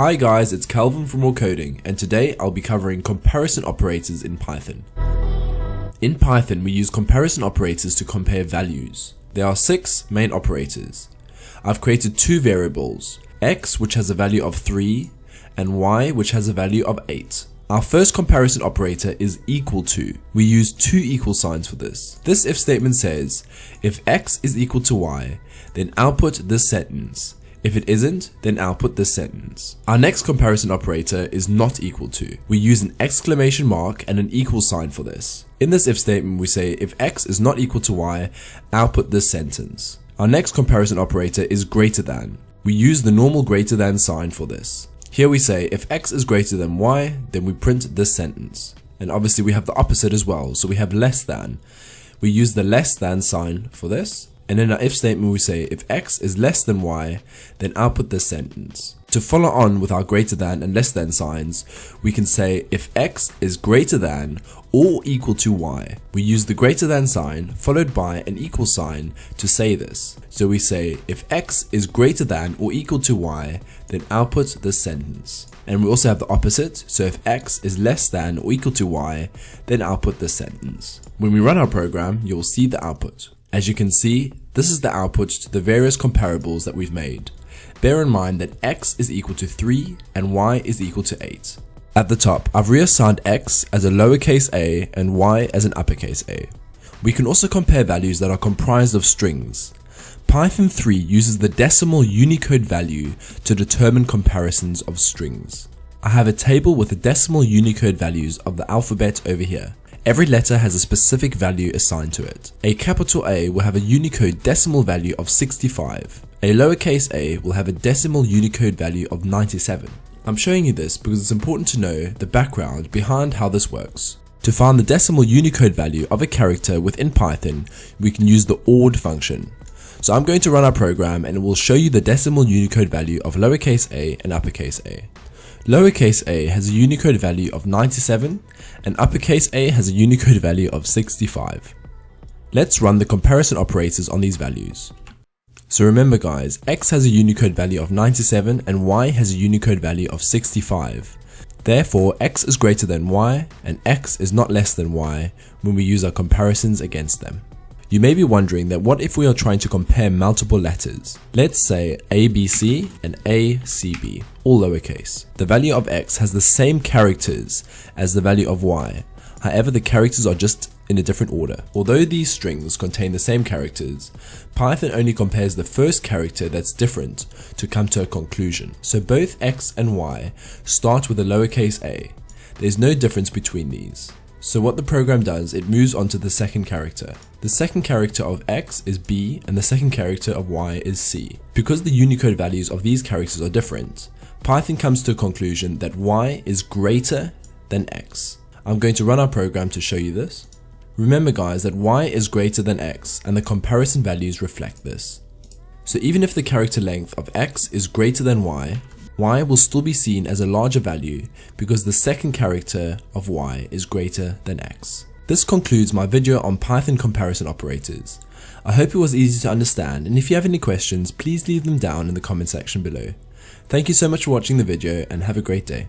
Hi guys, it's Calvin from Raw Coding, and today I'll be covering comparison operators in Python. In Python, we use comparison operators to compare values. There are 6 main operators. I've created 2 variables, x which has a value of 3 and y which has a value of 8. Our first comparison operator is equal to. We use 2 equal signs for this. This if statement says, if x is equal to y, then output this sentence. If it isn't, then output this sentence. Our next comparison operator is not equal to. We use an exclamation mark and an equal sign for this. In this if statement we say if x is not equal to y, output this sentence. Our next comparison operator is greater than. We use the normal greater than sign for this. Here we say if x is greater than y, then we print this sentence. And obviously we have the opposite as well, so we have less than. We use the less than sign for this. And in our if statement we say if x is less than y, then output this sentence. To follow on with our greater than and less than signs, we can say if x is greater than or equal to y. We use the greater than sign followed by an equal sign to say this. So we say if x is greater than or equal to y, then output this sentence. And we also have the opposite, so if x is less than or equal to y, then output this sentence. When we run our program, you'll see the output. As you can see, this is the output to the various comparables that we've made. Bear in mind that x is equal to 3 and y is equal to 8. At the top, I've reassigned x as a lowercase a and y as an uppercase a. We can also compare values that are comprised of strings. Python 3 uses the decimal Unicode value to determine comparisons of strings. I have a table with the decimal Unicode values of the alphabet over here. Every letter has a specific value assigned to it. A capital A will have a Unicode decimal value of 65. A lowercase a will have a decimal Unicode value of 97. I'm showing you this because it's important to know the background behind how this works. To find the decimal Unicode value of a character within Python, we can use the ORD function. So I'm going to run our program and it will show you the decimal Unicode value of lowercase a and uppercase a. Lowercase a has a Unicode value of 97 and uppercase a has a Unicode value of 65. Let's run the comparison operators on these values. So remember guys, x has a Unicode value of 97 and y has a Unicode value of 65. Therefore, x is greater than y and x is not less than y when we use our comparisons against them. You may be wondering that what if we are trying to compare multiple letters? Let's say ABC and ACB, all lowercase. The value of x has the same characters as the value of y. However, the characters are just in a different order. Although these strings contain the same characters, Python only compares the first character that's different to come to a conclusion. So both x and y start with a lowercase a. There's no difference between these. So what the program does, it moves on to the second character. The second character of x is b and the second character of y is c. Because the Unicode values of these characters are different, Python comes to a conclusion that y is greater than x. I'm going to run our program to show you this. Remember guys that y is greater than x and the comparison values reflect this. So even if the character length of x is greater than y will still be seen as a larger value because the second character of y is greater than x. This concludes my video on Python comparison operators. I hope it was easy to understand, and if you have any questions, please leave them down in the comment section below. Thank you so much for watching the video and have a great day.